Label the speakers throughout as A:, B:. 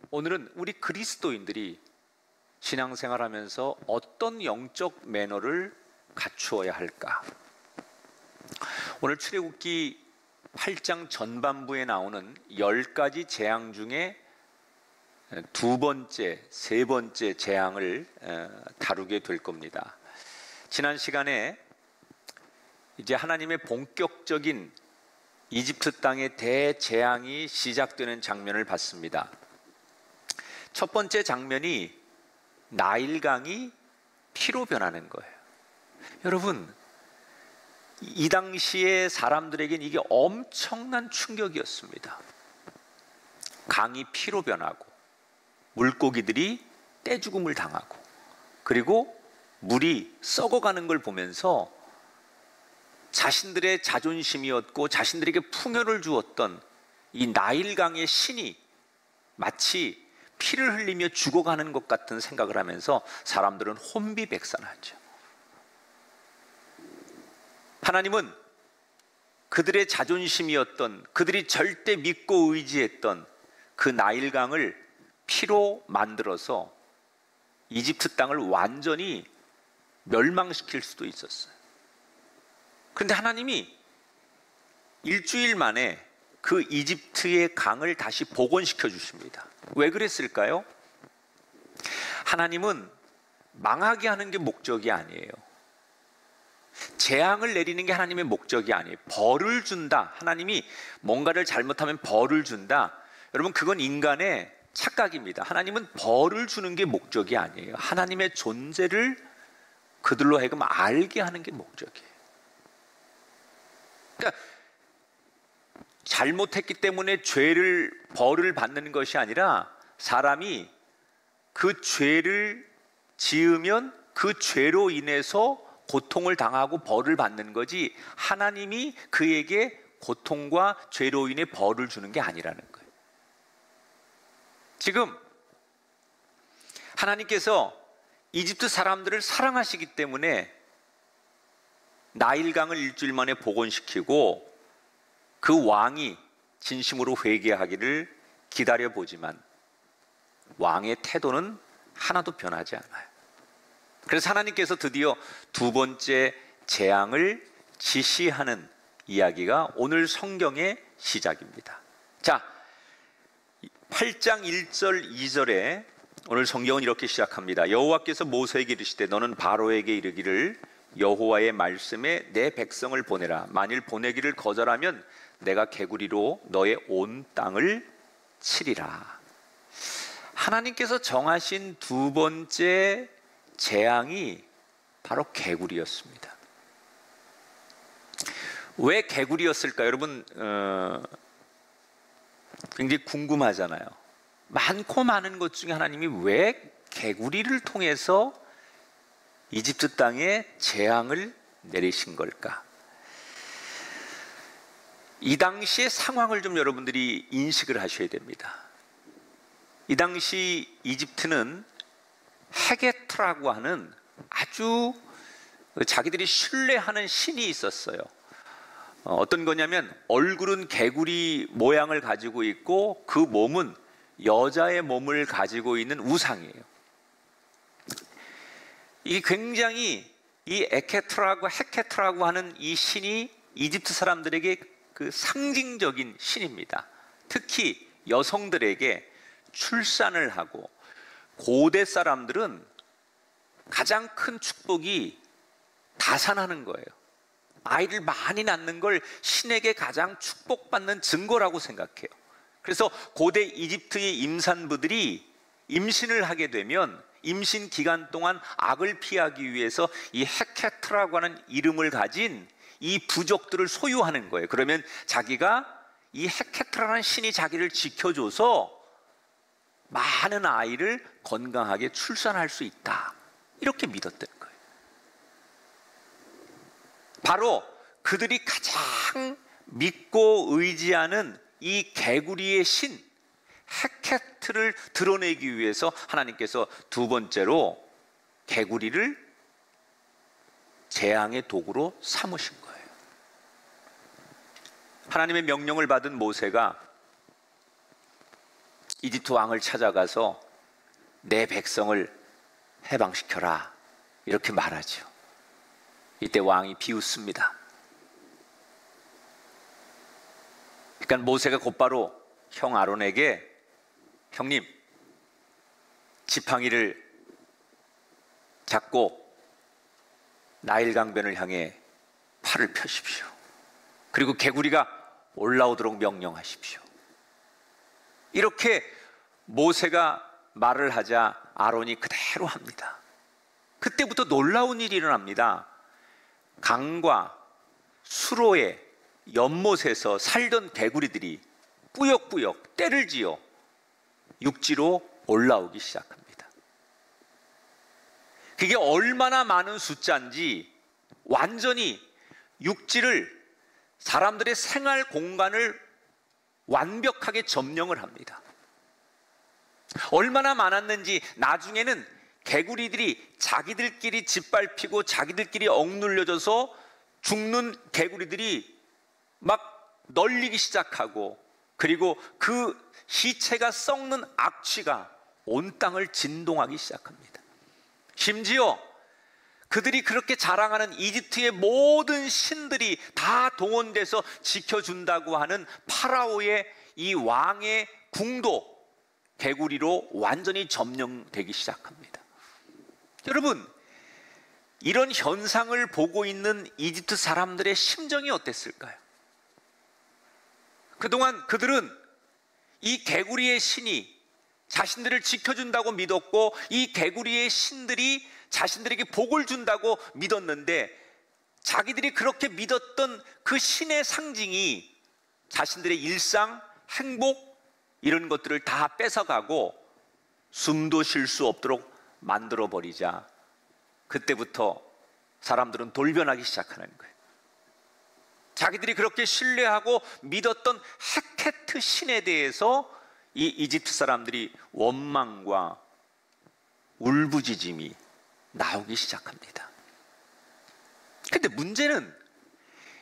A: 오늘은 우리 그리스도인들이 신앙생활하면서 어떤 영적 매너를 갖추어야 할까? 오늘 출애굽기 8장 전반부에 나오는 10가지 재앙 중에 두 번째, 세 번째 재앙을 다루게 될 겁니다. 지난 시간에 이제 하나님의 본격적인 이집트 땅의 대재앙이 시작되는 장면을 봤습니다. 첫 번째 장면이 나일강이 피로 변하는 거예요. 여러분, 이 당시에 사람들에겐 이게 엄청난 충격이었습니다. 강이 피로 변하고 물고기들이 떼죽음을 당하고 그리고 물이 썩어가는 걸 보면서 자신들의 자존심이었고 자신들에게 풍요를 주었던 이 나일강의 신이 마치 피를 흘리며 죽어가는 것 같은 생각을 하면서 사람들은 혼비백산하죠. 하나님은 그들의 자존심이었던, 그들이 절대 믿고 의지했던 그 나일강을 피로 만들어서 이집트 땅을 완전히 멸망시킬 수도 있었어요. 그런데 하나님이 일주일 만에 그 이집트의 강을 다시 복원시켜 주십니다. 왜 그랬을까요? 하나님은 망하게 하는 게 목적이 아니에요. 재앙을 내리는 게 하나님의 목적이 아니에요. 벌을 준다. 하나님이 뭔가를 잘못하면 벌을 준다. 여러분, 그건 인간의 착각입니다. 하나님은 벌을 주는 게 목적이 아니에요. 하나님의 존재를 그들로 하여금 알게 하는 게 목적이에요. 그러니까 잘못했기 때문에 벌을 받는 것이 아니라 사람이 그 죄를 지으면 그 죄로 인해서 고통을 당하고 벌을 받는 거지, 하나님이 그에게 고통과 죄로 인해 벌을 주는 게 아니라는 거예요. 지금 하나님께서 이집트 사람들을 사랑하시기 때문에 나일강을 일주일 만에 복원시키고 그 왕이 진심으로 회개하기를 기다려보지만 왕의 태도는 하나도 변하지 않아요. 그래서 하나님께서 드디어 두 번째 재앙을 지시하는 이야기가 오늘 성경의 시작입니다. 자, 8장 1절 2절에 오늘 성경은 이렇게 시작합니다. 여호와께서 모세에게 이르시되 너는 바로에게 이르기를 여호와의 말씀에 내 백성을 보내라. 만일 보내기를 거절하면 내가 개구리로 너의 온 땅을 치리라. 하나님께서 정하신 두 번째 재앙이 바로 개구리였습니다. 왜 개구리였을까요? 여러분, 굉장히 궁금하잖아요. 많고 많은 것 중에 하나님이 왜 개구리를 통해서 이집트 땅에 재앙을 내리신 걸까? 이 당시의 상황을 좀 여러분들이 인식을 하셔야 됩니다. 이 당시 이집트는 헤게트라고 하는 아주 자기들이 신뢰하는 신이 있었어요. 어떤 거냐면 얼굴은 개구리 모양을 가지고 있고 그 몸은 여자의 몸을 가지고 있는 우상이에요. 이 굉장히 이 헤케트라고 하는 이 신이 이집트 사람들에게 그 상징적인 신입니다. 특히 여성들에게 출산을 하고, 고대 사람들은 가장 큰 축복이 다산하는 거예요. 아이를 많이 낳는 걸 신에게 가장 축복받는 증거라고 생각해요. 그래서 고대 이집트의 임산부들이 임신을 하게 되면 임신 기간 동안 악을 피하기 위해서 이 헤케트라고 하는 이름을 가진 이 부족들을 소유하는 거예요. 그러면 자기가 이 헤케트라는 신이 자기를 지켜줘서 많은 아이를 건강하게 출산할 수 있다, 이렇게 믿었던 거예요. 바로 그들이 가장 믿고 의지하는 이 개구리의 신 헤케트를 드러내기 위해서 하나님께서 두 번째로 개구리를 재앙의 도구로 삼으신 거예요. 하나님의 명령을 받은 모세가 이집트 왕을 찾아가서 내 백성을 해방시켜라 이렇게 말하죠. 이때 왕이 비웃습니다. 그러니까 모세가 곧바로 형 아론에게 형님 지팡이를 잡고 나일 강변을 향해 팔을 펴십시오. 그리고 개구리가 올라오도록 명령하십시오. 이렇게 모세가 말을 하자 아론이 그대로 합니다. 그때부터 놀라운 일이 일어납니다. 강과 수로의 연못에서 살던 개구리들이 꾸역꾸역 떼를 지어 육지로 올라오기 시작합니다. 그게 얼마나 많은 숫자인지 완전히 육지를, 사람들의 생활 공간을 완벽하게 점령을 합니다. 얼마나 많았는지 나중에는 개구리들이 자기들끼리 짓밟히고 자기들끼리 억눌려져서 죽는 개구리들이 막 널리기 시작하고, 그리고 그 시체가 썩는 악취가 온 땅을 진동하기 시작합니다. 심지어 그들이 그렇게 자랑하는 이집트의 모든 신들이 다 동원돼서 지켜준다고 하는 파라오의 이 왕의 궁도 개구리로 완전히 점령되기 시작합니다. 여러분, 이런 현상을 보고 있는 이집트 사람들의 심정이 어땠을까요? 그동안 그들은 이 개구리의 신이 자신들을 지켜준다고 믿었고, 이 개구리의 신들이 자신들에게 복을 준다고 믿었는데, 자기들이 그렇게 믿었던 그 신의 상징이 자신들의 일상, 행복, 이런 것들을 다 뺏어가고 숨도 쉴 수 없도록 만들어버리자 그때부터 사람들은 돌변하기 시작하는 거예요. 자기들이 그렇게 신뢰하고 믿었던 헤케트 신에 대해서 이 이집트 사람들이 원망과 울부짖음이 나오기 시작합니다. 근데 문제는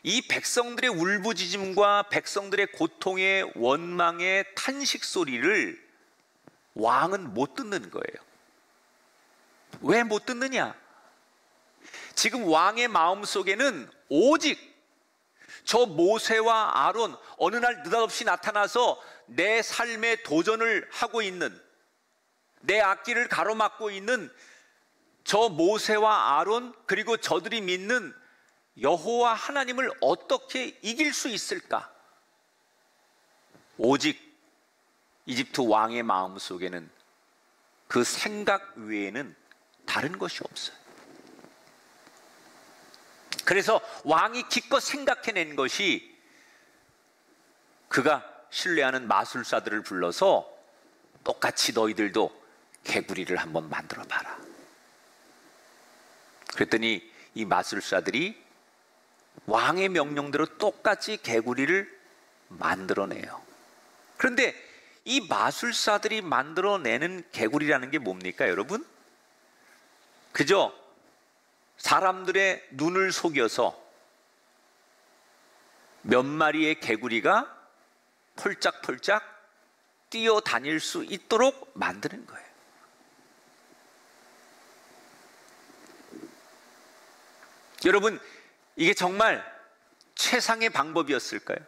A: 이 백성들의 울부짖음과 백성들의 고통의 원망의 탄식 소리를 왕은 못 듣는 거예요. 왜 못 듣느냐? 지금 왕의 마음속에는 오직 저 모세와 아론, 어느 날 느닷없이 나타나서 내 삶에 도전을 하고 있는, 내 앞길을 가로막고 있는 저 모세와 아론, 그리고 저들이 믿는 여호와 하나님을 어떻게 이길 수 있을까? 오직 이집트 왕의 마음속에는 그 생각 외에는 다른 것이 없어요. 그래서 왕이 기껏 생각해낸 것이, 그가 신뢰하는 마술사들을 불러서 똑같이 너희들도 개구리를 한번 만들어 봐라. 그랬더니 이 마술사들이 왕의 명령대로 똑같이 개구리를 만들어내요. 그런데 이 마술사들이 만들어내는 개구리라는 게 뭡니까, 여러분? 그저 사람들의 눈을 속여서 몇 마리의 개구리가 펄짝펄짝 뛰어다닐 수 있도록 만드는 거예요. 여러분, 이게 정말 최상의 방법이었을까요?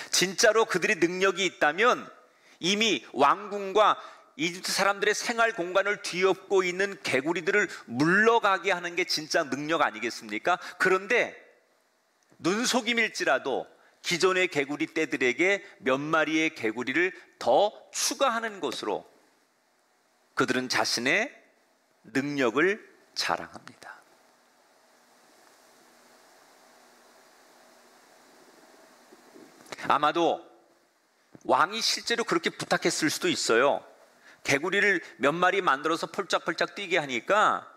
A: 진짜로 그들이 능력이 있다면 이미 왕궁과 이집트 사람들의 생활 공간을 뒤엎고 있는 개구리들을 물러가게 하는 게 진짜 능력 아니겠습니까? 그런데 눈속임일지라도 기존의 개구리 떼들에게 몇 마리의 개구리를 더 추가하는 것으로 그들은 자신의 능력을 자랑합니다. 아마도 왕이 실제로 그렇게 부탁했을 수도 있어요. 개구리를 몇 마리 만들어서 펄짝펄짝 뛰게 하니까,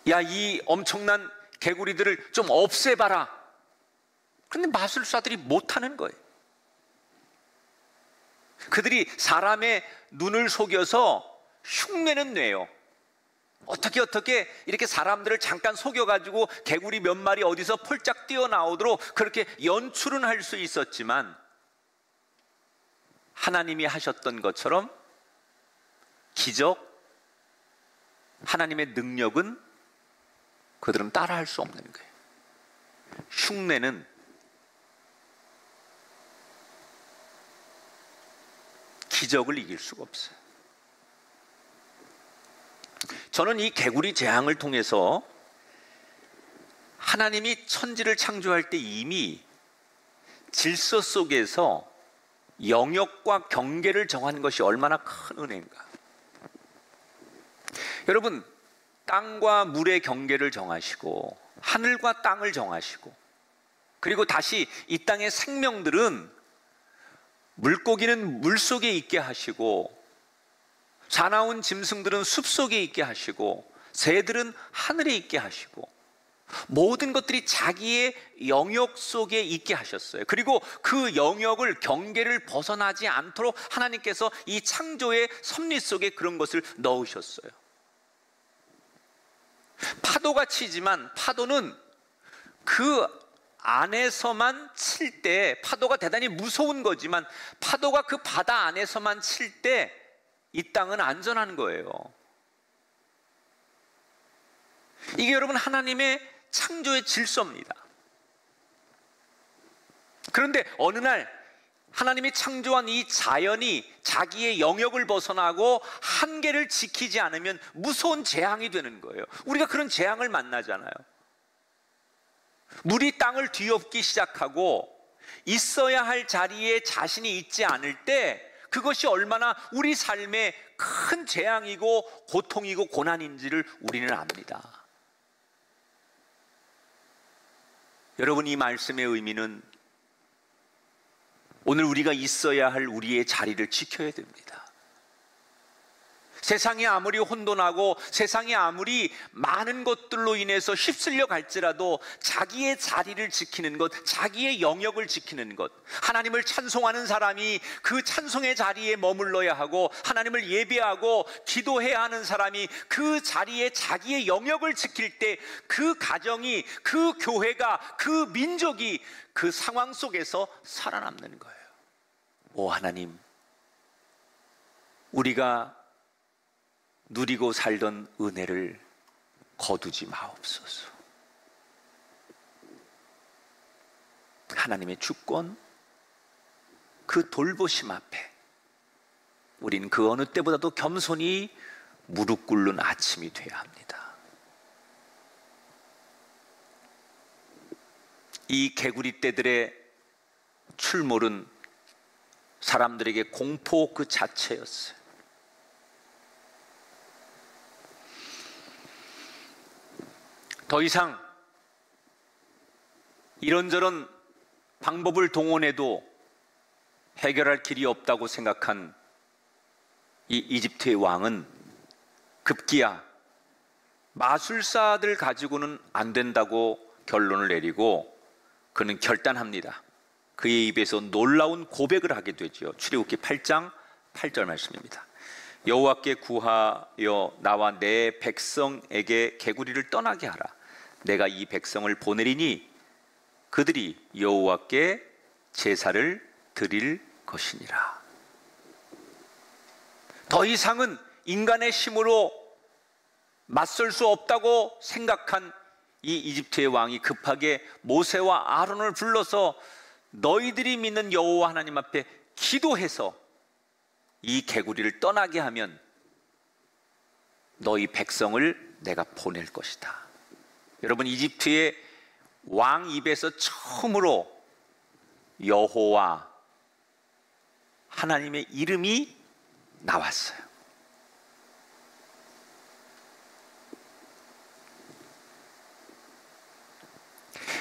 A: 야, 이 엄청난 개구리들을 좀 없애봐라. 그런데 마술사들이 못하는 거예요. 그들이 사람의 눈을 속여서 흉내는 내요. 어떻게 이렇게 사람들을 잠깐 속여가지고 개구리 몇 마리 어디서 펄짝 뛰어나오도록 그렇게 연출은 할 수 있었지만, 하나님이 하셨던 것처럼 기적, 하나님의 능력은 그들은 따라할 수 없는 거예요. 흉내는 기적을 이길 수가 없어요. 저는 이 개구리 재앙을 통해서 하나님이 천지를 창조할 때 이미 질서 속에서 영역과 경계를 정한 것이 얼마나 큰 은혜인가. 여러분, 땅과 물의 경계를 정하시고 하늘과 땅을 정하시고, 그리고 다시 이 땅의 생명들은 물고기는 물속에 있게 하시고, 사나운 짐승들은 숲속에 있게 하시고, 새들은 하늘에 있게 하시고, 모든 것들이 자기의 영역 속에 있게 하셨어요. 그리고 그 영역을, 경계를 벗어나지 않도록 하나님께서 이 창조의 섭리 속에 그런 것을 넣으셨어요. 파도가 치지만 파도는 그 안에서만 칠 때, 파도가 대단히 무서운 거지만 파도가 그 바다 안에서만 칠 때 이 땅은 안전한 거예요. 이게 여러분 하나님의 창조의 질서입니다. 그런데 어느 날 하나님이 창조한 이 자연이 자기의 영역을 벗어나고 한계를 지키지 않으면 무서운 재앙이 되는 거예요. 우리가 그런 재앙을 만나잖아요. 물이 땅을 뒤엎기 시작하고 있어야 할 자리에 자신이 있지 않을 때 그것이 얼마나 우리 삶에 큰 재앙이고 고통이고 고난인지를 우리는 압니다. 여러분, 이 말씀의 의미는 오늘 우리가 있어야 할 우리의 자리를 지켜야 됩니다. 세상이 아무리 혼돈하고 세상이 아무리 많은 것들로 인해서 휩쓸려 갈지라도 자기의 자리를 지키는 것, 자기의 영역을 지키는 것, 하나님을 찬송하는 사람이 그 찬송의 자리에 머물러야 하고 하나님을 예배하고 기도해야 하는 사람이 그 자리에 자기의 영역을 지킬 때 그 가정이, 그 교회가, 그 민족이 그 상황 속에서 살아남는 거예요. 오 하나님, 우리가 누리고 살던 은혜를 거두지 마옵소서. 하나님의 주권, 그 돌보심 앞에 우린 그 어느 때보다도 겸손히 무릎 꿇는 아침이 되어야 합니다. 이 개구리 떼들의 출몰은 사람들에게 공포 그 자체였어요. 더 이상 이런저런 방법을 동원해도 해결할 길이 없다고 생각한 이 이집트의 왕은 급기야 마술사들 가지고는 안 된다고 결론을 내리고 그는 결단합니다. 그의 입에서 놀라운 고백을 하게 되죠. 출애굽기 8장 8절 말씀입니다. 여호와께 구하여 나와 내 백성에게 개구리를 떠나게 하라. 내가 이 백성을 보내리니 그들이 여호와께 제사를 드릴 것이니라. 더 이상은 인간의 힘으로 맞설 수 없다고 생각한 이 이집트의 왕이 급하게 모세와 아론을 불러서 너희들이 믿는 여호와 하나님 앞에 기도해서 이 개구리를 떠나게 하면 너희 백성을 내가 보낼 것이다. 여러분, 이집트의 왕 입에서 처음으로 여호와 하나님의 이름이 나왔어요.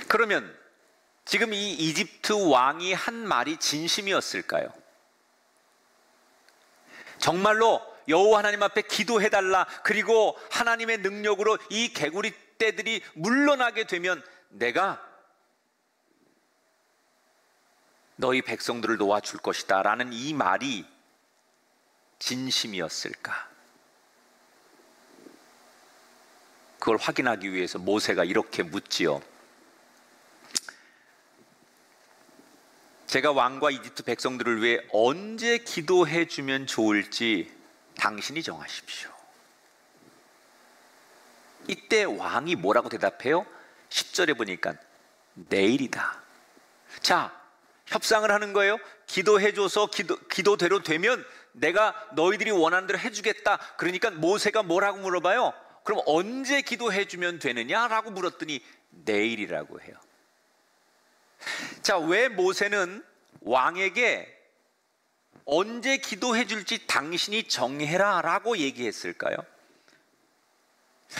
A: 그러면 지금 이 이집트 왕이 한 말이 진심이었을까요? 정말로 여호와 하나님 앞에 기도해달라, 그리고 하나님의 능력으로 이 개구리 떼들이 물러나게 되면 내가 너희 백성들을 놓아줄 것이다 라는 이 말이 진심이었을까? 그걸 확인하기 위해서 모세가 이렇게 묻지요. 제가 왕과 이집트 백성들을 위해 언제 기도해 주면 좋을지 당신이 정하십시오. 이때 왕이 뭐라고 대답해요? 10절에 보니까 내일이다. 자, 협상을 하는 거예요. 기도해줘서 기도대로 되면 내가 너희들이 원하는 대로 해주겠다. 그러니까 모세가 뭐라고 물어봐요? 그럼 언제 기도해주면 되느냐라고 물었더니 내일이라고 해요. 자, 왜 모세는 왕에게 언제 기도해줄지 당신이 정해라 라고 얘기했을까요?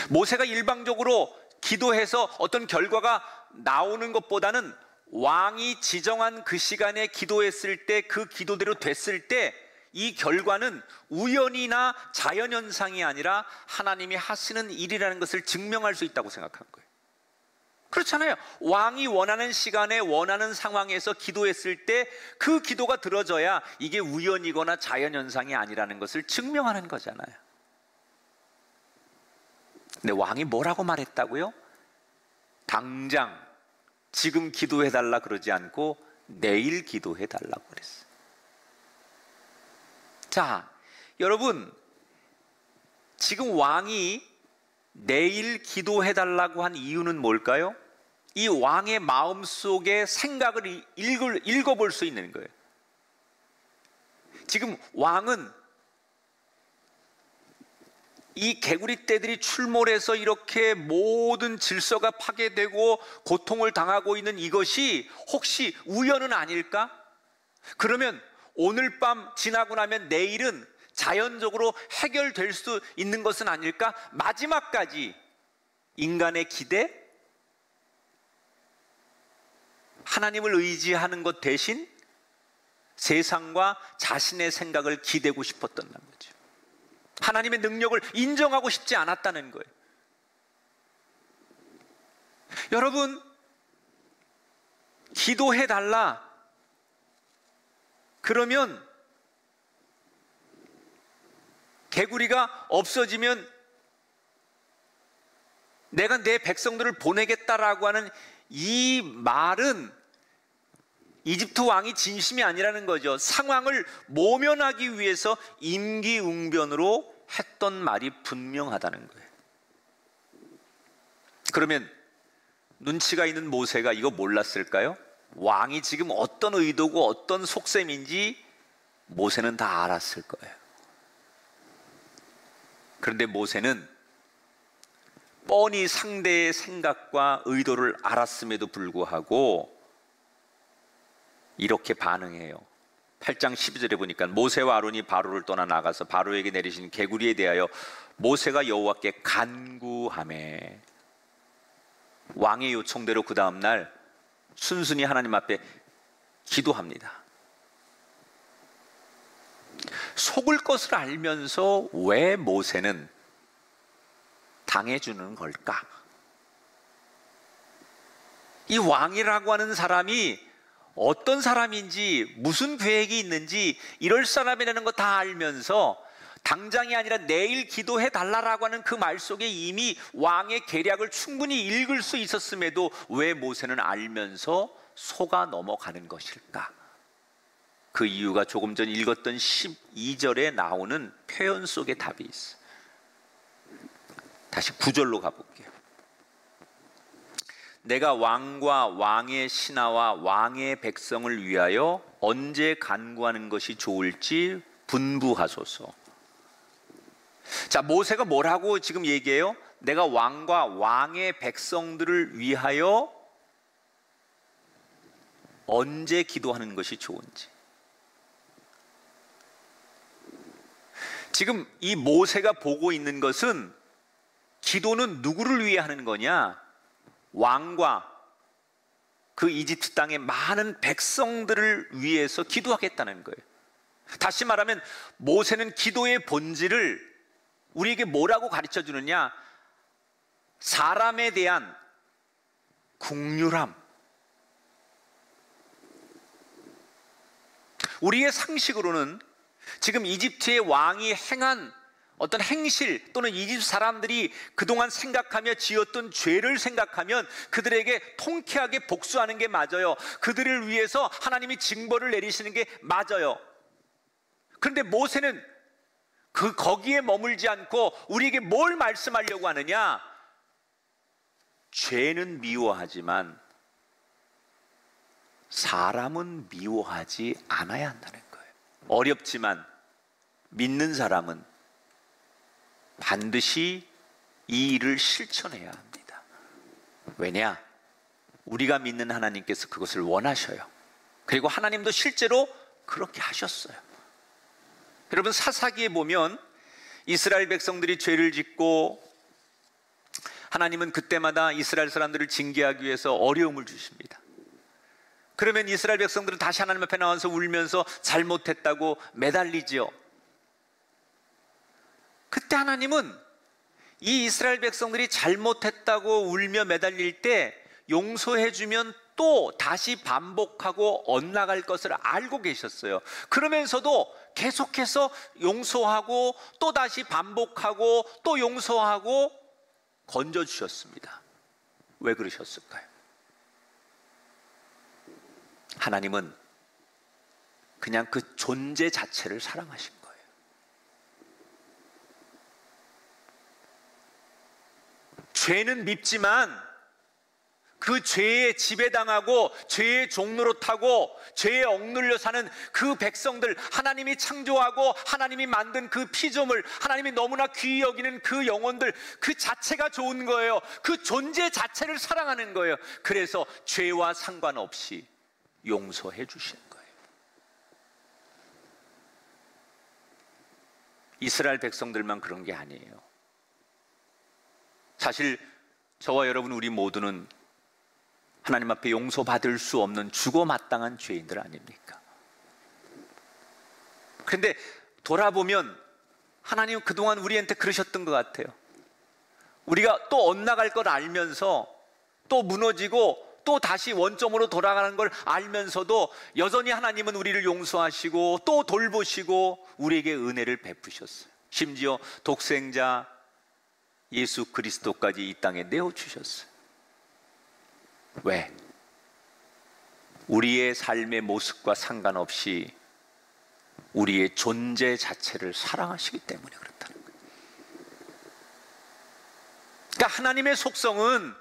A: 모세가 일방적으로 기도해서 어떤 결과가 나오는 것보다는 왕이 지정한 그 시간에 기도했을 때, 그 기도대로 됐을 때 이 결과는 우연이나 자연현상이 아니라 하나님이 하시는 일이라는 것을 증명할 수 있다고 생각한 거예요. 그렇잖아요. 왕이 원하는 시간에 원하는 상황에서 기도했을 때 그 기도가 들어져야 이게 우연이거나 자연현상이 아니라는 것을 증명하는 거잖아요. 근데 왕이 뭐라고 말했다고요? 당장 지금 기도해달라 그러지 않고 내일 기도해달라고 그랬어요. 자, 여러분, 지금 왕이 내일 기도해달라고 한 이유는 뭘까요? 이 왕의 마음속의 생각을 읽어볼 수 있는 거예요. 지금 왕은 이 개구리 떼들이 출몰해서 이렇게 모든 질서가 파괴되고 고통을 당하고 있는 이것이 혹시 우연은 아닐까? 그러면 오늘 밤 지나고 나면 내일은 자연적으로 해결될 수 있는 것은 아닐까? 마지막까지 인간의 기대, 하나님을 의지하는 것 대신 세상과 자신의 생각을 기대고 싶었던 거죠. 하나님의 능력을 인정하고 싶지 않았다는 거예요. 여러분, 기도해달라 그러면 개구리가 없어지면 내가 내 백성들을 보내겠다라고 하는 이 말은 이집트 왕이 진심이 아니라는 거죠. 상황을 모면하기 위해서 임기응변으로 했던 말이 분명하다는 거예요. 그러면 눈치가 있는 모세가 이거 몰랐을까요? 왕이 지금 어떤 의도고 어떤 속셈인지 모세는 다 알았을 거예요. 그런데 모세는 뻔히 상대의 생각과 의도를 알았음에도 불구하고 이렇게 반응해요. 8장 12절에 보니까 모세와 아론이 바로를 떠나 나가서 바로에게 내리신 개구리에 대하여 모세가 여호와께 간구하매, 왕의 요청대로 그 다음날 순순히 하나님 앞에 기도합니다. 속을 것을 알면서 왜 모세는 당해주는 걸까? 이 왕이라고 하는 사람이 어떤 사람인지, 무슨 계획이 있는지, 이럴 사람이라는 거 다 알면서 당장이 아니라 내일 기도해 달라라고 하는 그 말 속에 이미 왕의 계략을 충분히 읽을 수 있었음에도 왜 모세는 알면서 속아 넘어가는 것일까? 그 이유가 조금 전 읽었던 12절에 나오는 표현 속에 답이 있어요. 다시 9절로 가볼게요. 내가 왕과 왕의 신하와 왕의 백성을 위하여 언제 간구하는 것이 좋을지 분부하소서. 자, 모세가 뭐라고 지금 얘기해요? 내가 왕과 왕의 백성들을 위하여 언제 기도하는 것이 좋은지. 지금 이 모세가 보고 있는 것은 기도는 누구를 위해 하는 거냐? 왕과 그 이집트 땅의 많은 백성들을 위해서 기도하겠다는 거예요. 다시 말하면 모세는 기도의 본질을 우리에게 뭐라고 가르쳐 주느냐? 사람에 대한 긍휼함. 우리의 상식으로는 지금 이집트의 왕이 행한 어떤 행실 또는 이집트 사람들이 그동안 생각하며 지었던 죄를 생각하면 그들에게 통쾌하게 복수하는 게 맞아요. 그들을 위해서 하나님이 징벌을 내리시는 게 맞아요. 그런데 모세는 거기에 머물지 않고 우리에게 뭘 말씀하려고 하느냐? 죄는 미워하지만 사람은 미워하지 않아야 한다는 거예요. 어렵지만 믿는 사람은 반드시 이 일을 실천해야 합니다. 왜냐? 우리가 믿는 하나님께서 그것을 원하셔요. 그리고 하나님도 실제로 그렇게 하셨어요. 여러분, 사사기에 보면 이스라엘 백성들이 죄를 짓고 하나님은 그때마다 이스라엘 사람들을 징계하기 위해서 어려움을 주십니다. 그러면 이스라엘 백성들은 다시 하나님 앞에 나와서 울면서 잘못했다고 매달리지요. 그때 하나님은 이 이스라엘 백성들이 잘못했다고 울며 매달릴 때 용서해주면 또 다시 반복하고 엇나갈 것을 알고 계셨어요. 그러면서도 계속해서 용서하고 또 다시 반복하고 또 용서하고 건져주셨습니다. 왜 그러셨을까요? 하나님은 그냥 그 존재 자체를 사랑하신 거예요. 죄는 밉지만 그 죄에 지배당하고 죄의 종로로 타고 죄에 억눌려 사는 그 백성들, 하나님이 창조하고 하나님이 만든 그 피조물, 하나님이 너무나 귀히 여기는 그 영혼들, 그 자체가 좋은 거예요. 그 존재 자체를 사랑하는 거예요. 그래서 죄와 상관없이 용서해 주시는 거예요. 이스라엘 백성들만 그런 게 아니에요. 사실 저와 여러분 우리 모두는 하나님 앞에 용서받을 수 없는 죽어 마땅한 죄인들 아닙니까? 그런데 돌아보면 하나님은 그동안 우리한테 그러셨던 것 같아요. 우리가 또 엇나갈 걸 알면서 또 무너지고 또 다시 원점으로 돌아가는 걸 알면서도 여전히 하나님은 우리를 용서하시고 또 돌보시고 우리에게 은혜를 베푸셨어요. 심지어 독생자 예수 그리스도까지 이 땅에 내어주셨어요. 왜? 우리의 삶의 모습과 상관없이 우리의 존재 자체를 사랑하시기 때문에 그렇다는 거예요. 그러니까 하나님의 속성은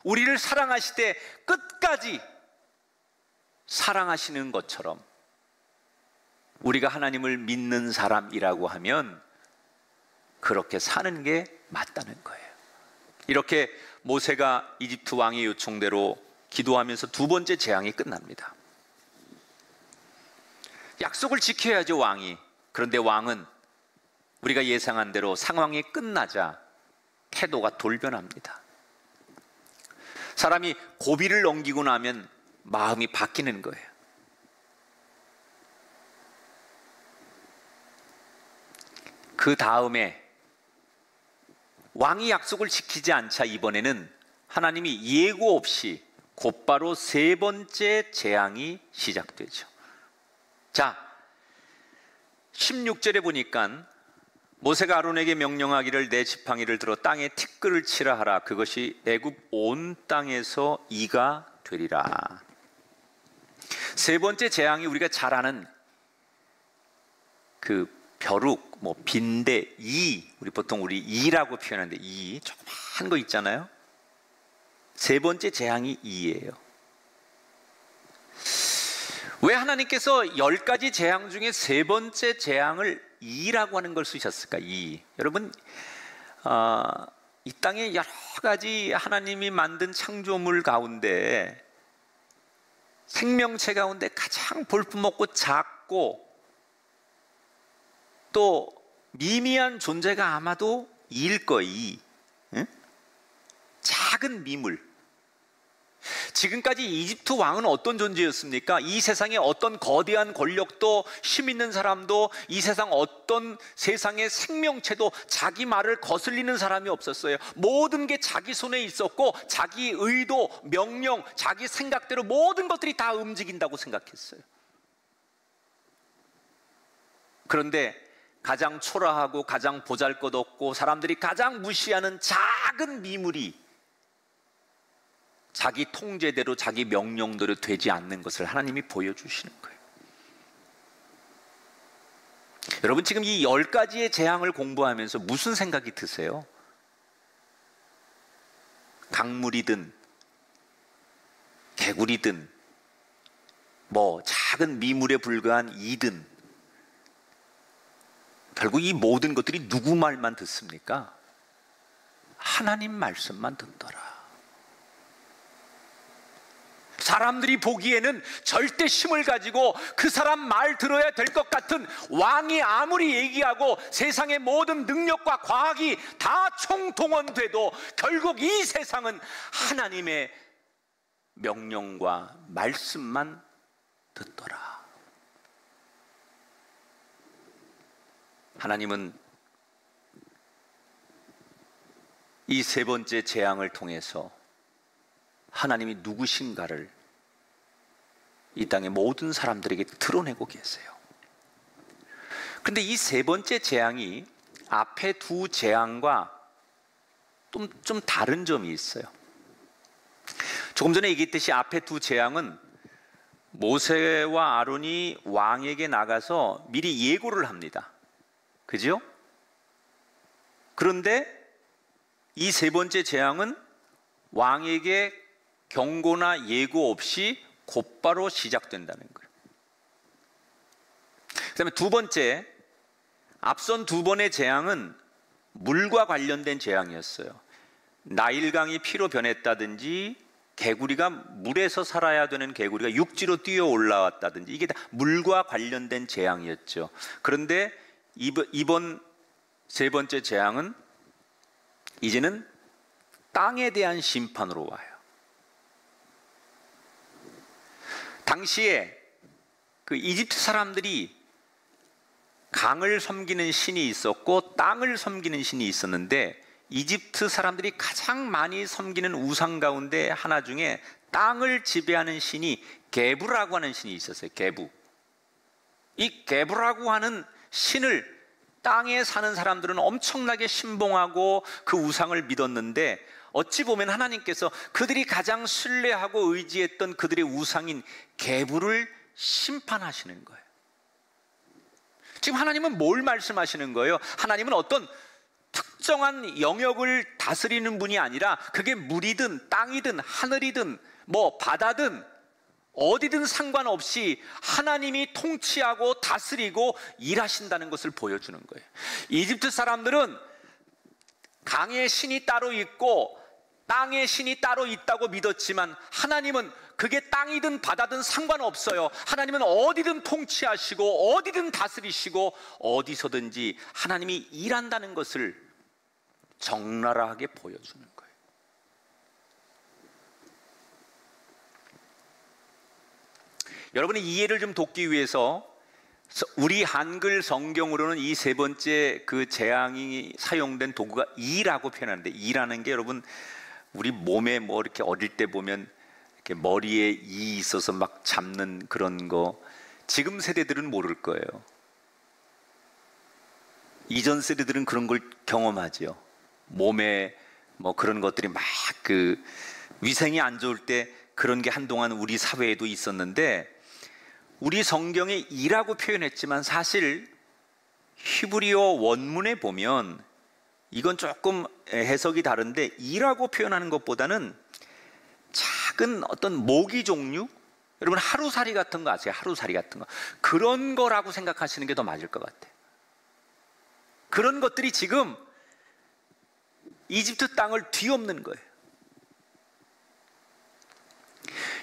A: 우리를 사랑하실 때 끝까지 사랑하시는 것처럼 우리가 하나님을 믿는 사람이라고 하면 그렇게 사는 게 맞다는 거예요. 이렇게 모세가 이집트 왕의 요청대로 기도하면서 두 번째 재앙이 끝납니다. 약속을 지켜야죠, 왕이. 그런데 왕은 우리가 예상한 대로 상황이 끝나자 태도가 돌변합니다. 사람이 고비를 넘기고 나면 마음이 바뀌는 거예요. 그 다음에 왕이 약속을 지키지 않자 이번에는 하나님이 예고 없이 곧바로 세 번째 재앙이 시작되죠. 자, 16절에 보니까 모세가 아론에게 명령하기를 내 지팡이를 들어 땅에 티끌을 치라 하라. 그것이 애굽 온 땅에서 이가 되리라. 세 번째 재앙이 우리가 잘 아는 그 벼룩, 빈대, 우리 보통 이라고 표현하는데 조그만 거 있잖아요. 세 번째 재앙이 이예요. 왜 하나님께서 10가지 재앙 중에 세 번째 재앙을 이라고 하는 걸 쓰셨을까? 여러분, 이 땅에 여러 가지 하나님이 만든 창조물 가운데 생명체 가운데 가장 볼품없고 작고 또 미미한 존재가 아마도 이일 거예요. 작은 미물. 지금까지 이집트 왕은 어떤 존재였습니까? 이 세상에 어떤 거대한 권력도 힘 있는 사람도 이 세상 어떤 세상의 생명체도 자기 말을 거슬리는 사람이 없었어요. 모든 게 자기 손에 있었고 자기 의도, 명령, 자기 생각대로 모든 것들이 다 움직인다고 생각했어요. 그런데 가장 초라하고 가장 보잘것없고 사람들이 가장 무시하는 작은 미물이 자기 통제대로 자기 명령대로 되지 않는 것을 하나님이 보여주시는 거예요. 여러분, 지금 이 10가지의 재앙을 공부하면서 무슨 생각이 드세요? 강물이든 개구리든 뭐 작은 미물에 불과한 이든 결국 이 모든 것들이 누구 말만 듣습니까? 하나님 말씀만 듣더라. 사람들이 보기에는 절대 힘을 가지고 그 사람 말 들어야 될 것 같은 왕이 아무리 얘기하고 세상의 모든 능력과 과학이 다 총동원돼도 결국 이 세상은 하나님의 명령과 말씀만 듣더라. 하나님은 이 세 번째 재앙을 통해서 하나님이 누구신가를 이 땅의 모든 사람들에게 드러내고 계세요. 그런데 이 세 번째 재앙이 앞에 두 재앙과 좀 다른 점이 있어요. 조금 전에 얘기했듯이 앞에 두 재앙은 모세와 아론이 왕에게 나가서 미리 예고를 합니다. 그죠? 그런데 이 세 번째 재앙은 왕에게 경고나 예고 없이 곧바로 시작된다는 거예요. 그 다음에 두 번째, 앞선 두 번의 재앙은 물과 관련된 재앙이었어요. 나일강이 피로 변했다든지 개구리가 물에서 살아야 되는 개구리가 육지로 뛰어 올라왔다든지 이게 다 물과 관련된 재앙이었죠. 그런데 이번 세 번째 재앙은 이제는 땅에 대한 심판으로 와요. 당시에 그 이집트 사람들이 강을 섬기는 신이 있었고 땅을 섬기는 신이 있었는데 이집트 사람들이 가장 많이 섬기는 우상 가운데 하나 중에 땅을 지배하는 신이 게부라고 하는 신이 있었어요. 게부. 이 게부라고 하는 신을 땅에 사는 사람들은 엄청나게 신봉하고 그 우상을 믿었는데 어찌 보면 하나님께서 그들이 가장 신뢰하고 의지했던 그들의 우상인 게부를 심판하시는 거예요. 지금 하나님은 뭘 말씀하시는 거예요? 하나님은 어떤 특정한 영역을 다스리는 분이 아니라 그게 물이든 땅이든 하늘이든 뭐 바다든 어디든 상관없이 하나님이 통치하고 다스리고 일하신다는 것을 보여주는 거예요. 이집트 사람들은 강의 신이 따로 있고 땅의 신이 따로 있다고 믿었지만 하나님은 그게 땅이든 바다든 상관없어요. 하나님은 어디든 통치하시고 어디든 다스리시고 어디서든지 하나님이 일한다는 것을 적나라하게 보여주는 거예요. 여러분의 이해를 좀 돕기 위해서 우리 한글 성경으로는 이 세 번째 그 재앙이 사용된 도구가 이라고 표현하는데, 이라는 게 여러분 우리 몸에 뭐 이렇게 어릴 때 보면 이렇게 머리에 이 있어서 막 잡는 그런 거, 지금 세대들은 모를 거예요. 이전 세대들은 그런 걸 경험하죠. 몸에 뭐 그런 것들이 막 그 위생이 안 좋을 때 그런 게 한동안 우리 사회에도 있었는데, 우리 성경에 이라고 표현했지만 사실 히브리어 원문에 보면 이건 조금 해석이 다른데, 이라고 표현하는 것보다는 작은 어떤 모기 종류, 여러분 하루살이 같은 거 아세요? 하루살이 같은 거, 그런 거라고 생각하시는 게 더 맞을 것 같아요. 그런 것들이 지금 이집트 땅을 뒤엎는 거예요.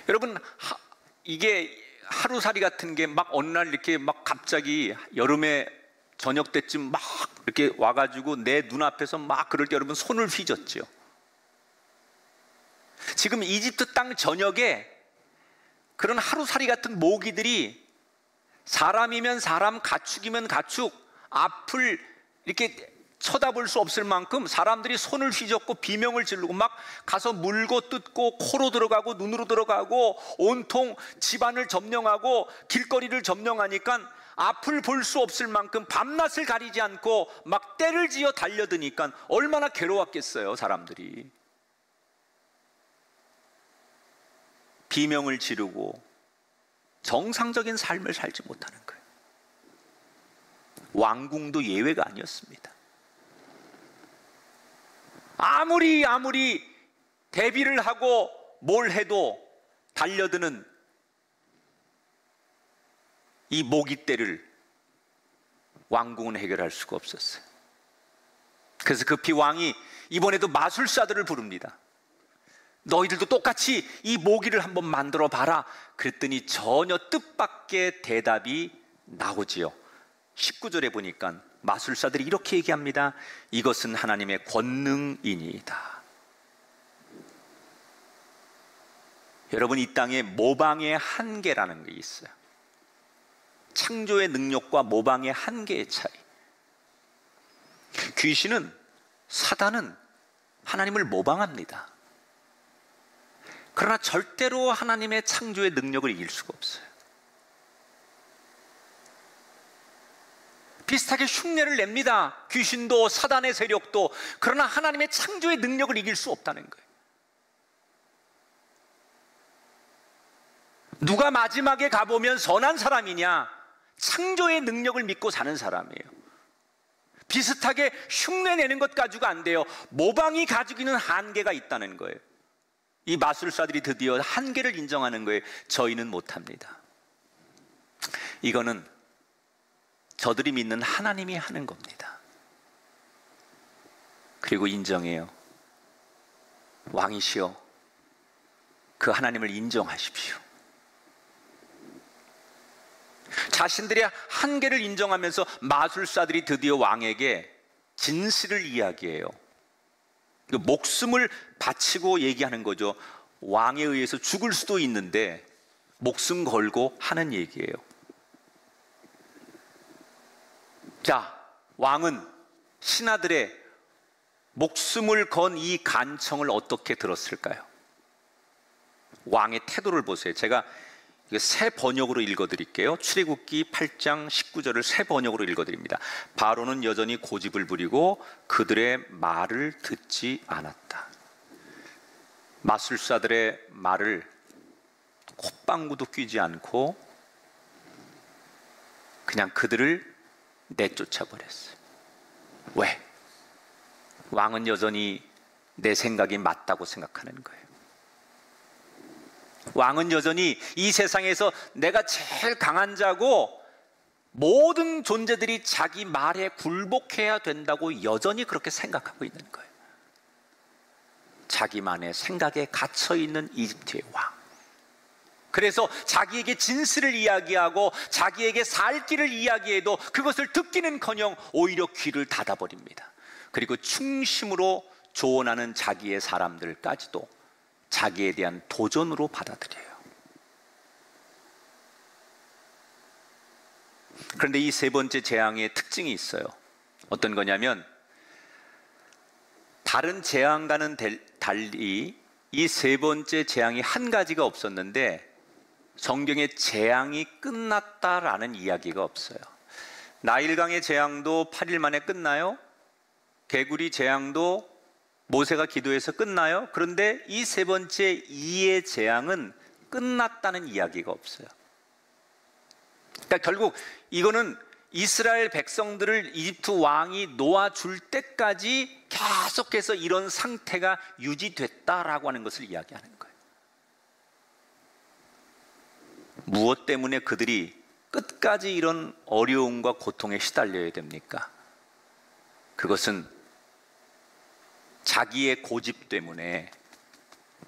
A: 여러분 이게 하루살이 같은 게 막 어느 날 이렇게 막 갑자기 여름에 저녁 때쯤 막 이렇게 와가지고 내 눈앞에서 막 그럴 때 여러분 손을 휘젓죠. 지금 이집트 땅 전역에 그런 하루살이 같은 모기들이 사람이면 사람, 가축이면 가축 앞을 이렇게 쳐다볼 수 없을 만큼 사람들이 손을 휘젓고 비명을 지르고 막 가서 물고 뜯고 코로 들어가고 눈으로 들어가고 온통 집안을 점령하고 길거리를 점령하니까 앞을 볼 수 없을 만큼 밤낮을 가리지 않고 막 떼를 지어 달려드니까 얼마나 괴로웠겠어요, 사람들이. 비명을 지르고 정상적인 삶을 살지 못하는 거예요. 왕궁도 예외가 아니었습니다. 아무리 대비를 하고 뭘 해도 달려드는 이 모기떼를 왕궁은 해결할 수가 없었어요. 그래서 급히 왕이 이번에도 마술사들을 부릅니다. 너희들도 똑같이 이 모기를 한번 만들어 봐라. 그랬더니 전혀 뜻밖의 대답이 나오지요. 19절에 보니까 마술사들이 이렇게 얘기합니다. 이것은 하나님의 권능이니이다. 여러분, 이 땅에 모방의 한계라는 게 있어요. 창조의 능력과 모방의 한계의 차이. 귀신은, 사단은 하나님을 모방합니다. 그러나 절대로 하나님의 창조의 능력을 이길 수가 없어요. 비슷하게 흉내를 냅니다. 귀신도 사단의 세력도. 그러나 하나님의 창조의 능력을 이길 수 없다는 거예요. 누가 마지막에 가보면 선한 사람이냐? 창조의 능력을 믿고 사는 사람이에요. 비슷하게 흉내내는 것 가지고 안 돼요. 모방이 가지고 있는 한계가 있다는 거예요. 이 마술사들이 드디어 한계를 인정하는 거예요. 저희는 못합니다. 이거는 저들이 믿는 하나님이 하는 겁니다. 그리고 인정해요. 왕이시여, 그 하나님을 인정하십시오. 자신들의 한계를 인정하면서 마술사들이 드디어 왕에게 진실을 이야기해요. 목숨을 바치고 얘기하는 거죠. 왕에 의해서 죽을 수도 있는데 목숨 걸고 하는 얘기예요. 자, 왕은 신하들의 목숨을 건 이 간청을 어떻게 들었을까요? 왕의 태도를 보세요. 제가 새 번역으로 읽어드릴게요. 출애굽기 8장 19절을 새 번역으로 읽어드립니다. 바로는 여전히 고집을 부리고 그들의 말을 듣지 않았다. 마술사들의 말을 콧방구도 뀌지 않고 그냥 그들을 내쫓아 버렸어요. 왜? 왕은 여전히 내 생각이 맞다고 생각하는 거예요. 왕은 여전히 이 세상에서 내가 제일 강한 자고 모든 존재들이 자기 말에 굴복해야 된다고 여전히 그렇게 생각하고 있는 거예요. 자기만의 생각에 갇혀있는 이집트의 왕. 그래서 자기에게 진실을 이야기하고 자기에게 살 길을 이야기해도 그것을 듣기는커녕 오히려 귀를 닫아버립니다. 그리고 충심으로 조언하는 자기의 사람들까지도 자기에 대한 도전으로 받아들여요. 그런데 이 세 번째 재앙의 특징이 있어요. 어떤 거냐면 다른 재앙과는 달리 이 세 번째 재앙이 한 가지가 없었는데 성경에 재앙이 끝났다라는 이야기가 없어요. 나일강의 재앙도 8일 만에 끝나요? 개구리 재앙도 모세가 기도해서 끝나요? 그런데 이 세 번째 이의 재앙은 끝났다는 이야기가 없어요. 그러니까 결국 이거는 이스라엘 백성들을 이집트 왕이 놓아줄 때까지 계속해서 이런 상태가 유지됐다라고 하는 것을 이야기하는 거예요. 무엇 때문에 그들이 끝까지 이런 어려움과 고통에 시달려야 됩니까? 그것은 자기의 고집 때문에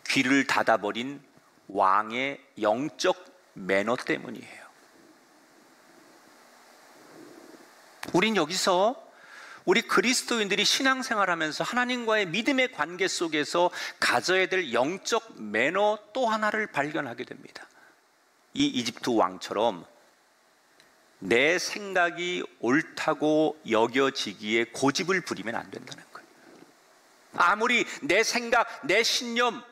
A: 귀를 닫아버린 왕의 영적 매너 때문이에요. 우린 여기서 우리 그리스도인들이 신앙생활하면서 하나님과의 믿음의 관계 속에서 가져야 될 영적 매너 또 하나를 발견하게 됩니다. 이 이집트 왕처럼 내 생각이 옳다고 여겨지기에 고집을 부리면 안 된다는 거예요. 아무리 내 생각, 내 신념,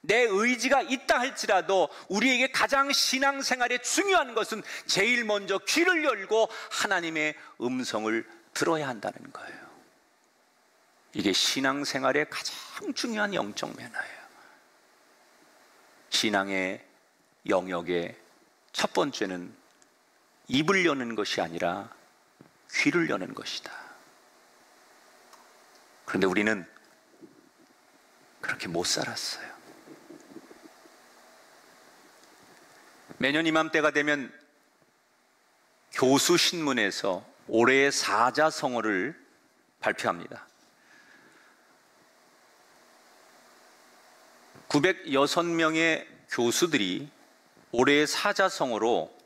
A: 내 의지가 있다 할지라도 우리에게 가장 신앙생활에 중요한 것은 제일 먼저 귀를 열고 하나님의 음성을 들어야 한다는 거예요. 이게 신앙생활의 가장 중요한 영적 매너예요. 신앙의 영역의 첫 번째는 입을 여는 것이 아니라 귀를 여는 것이다. 그런데 우리는 그렇게 못 살았어요. 매년 이맘때가 되면 교수신문에서 올해의 사자성어를 발표합니다. 906명의 교수들이 올해의 사자성어로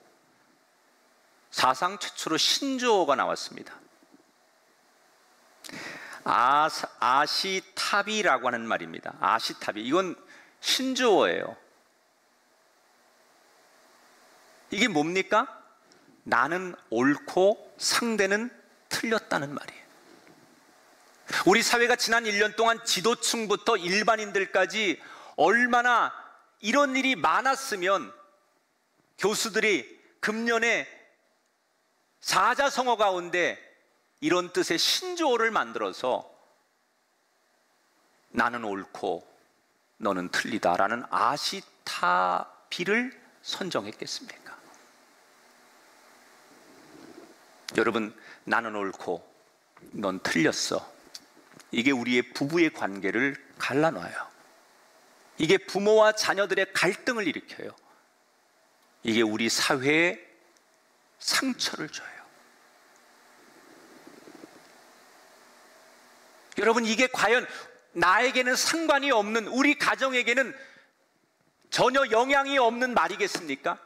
A: 사상 최초로 신조어가 나왔습니다. 아시타비라고 하는 말입니다. 아시타비. 이건 신조어예요. 이게 뭡니까? 나는 옳고 상대는 틀렸다는 말이에요. 우리 사회가 지난 1년 동안 지도층부터 일반인들까지 얼마나 이런 일이 많았으면 교수들이 금년에 사자성어 가운데 이런 뜻의 신조어를 만들어서 나는 옳고 너는 틀리다라는 아시타비를 선정했겠습니까? 여러분, 나는 옳고 넌 틀렸어. 이게 우리의 부부의 관계를 갈라놔요. 이게 부모와 자녀들의 갈등을 일으켜요. 이게 우리 사회에 상처를 줘요. 여러분, 이게 과연 나에게는 상관이 없는, 우리 가정에게는 전혀 영향이 없는 말이겠습니까?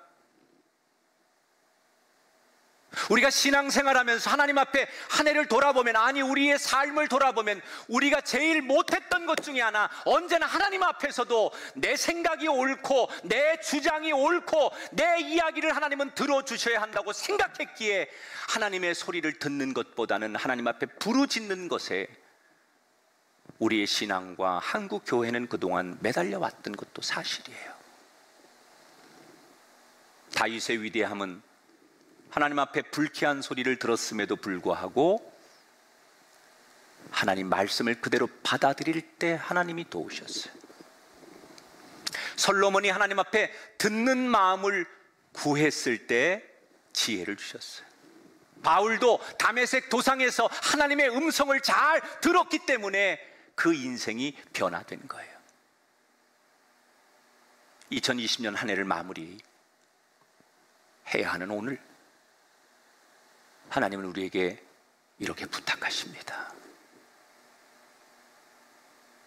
A: 우리가 신앙생활하면서 하나님 앞에 한 해를 돌아보면, 아니 우리의 삶을 돌아보면 우리가 제일 못했던 것 중에 하나, 언제나 하나님 앞에서도 내 생각이 옳고 내 주장이 옳고 내 이야기를 하나님은 들어주셔야 한다고 생각했기에 하나님의 소리를 듣는 것보다는 하나님 앞에 부르짖는 것에 우리의 신앙과 한국 교회는 그동안 매달려 왔던 것도 사실이에요. 다윗의 위대함은 하나님 앞에 불쾌한 소리를 들었음에도 불구하고 하나님 말씀을 그대로 받아들일 때 하나님이 도우셨어요. 솔로몬이 하나님 앞에 듣는 마음을 구했을 때 지혜를 주셨어요. 바울도 다메섹 도상에서 하나님의 음성을 잘 들었기 때문에 그 인생이 변화된 거예요. 2020년 한 해를 마무리해야 하는 오늘, 하나님은 우리에게 이렇게 부탁하십니다.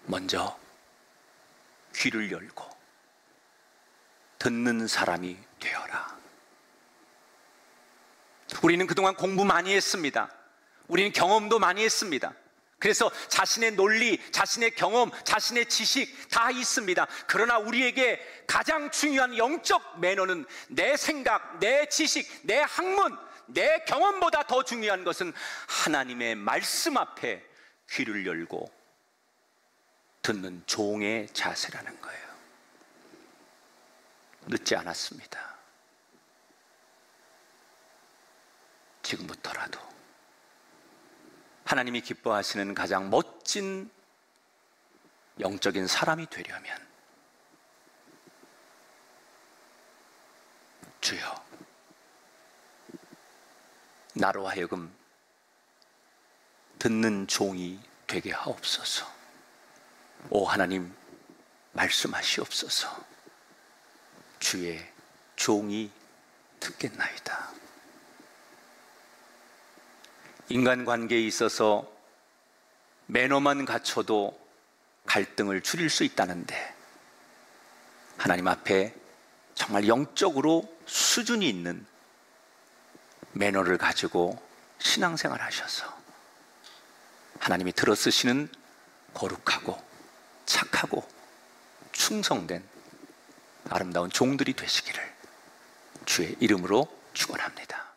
A: 먼저 귀를 열고 듣는 사람이 되어라. 우리는 그동안 공부 많이 했습니다. 우리는 경험도 많이 했습니다. 그래서 자신의 논리, 자신의 경험, 자신의 지식 다 있습니다. 그러나 우리에게 가장 중요한 영적 매너는 내 생각, 내 지식, 내 학문, 내 경험보다 더 중요한 것은 하나님의 말씀 앞에 귀를 열고 듣는 종의 자세라는 거예요. 늦지 않았습니다. 지금부터라도 하나님이 기뻐하시는 가장 멋진 영적인 사람이 되려면 주여, 나로 하여금 듣는 종이 되게 하옵소서. 오 하나님, 말씀하시옵소서. 주의 종이 듣겠나이다. 인간관계에 있어서 매너만 갖춰도 갈등을 줄일 수 있다는데, 하나님 앞에 정말 영적으로 수준이 있는 매너를 가지고 신앙생활 하셔서 하나님이 들어쓰시는 거룩하고 착하고 충성된 아름다운 종들이 되시기를 주의 이름으로 축원합니다.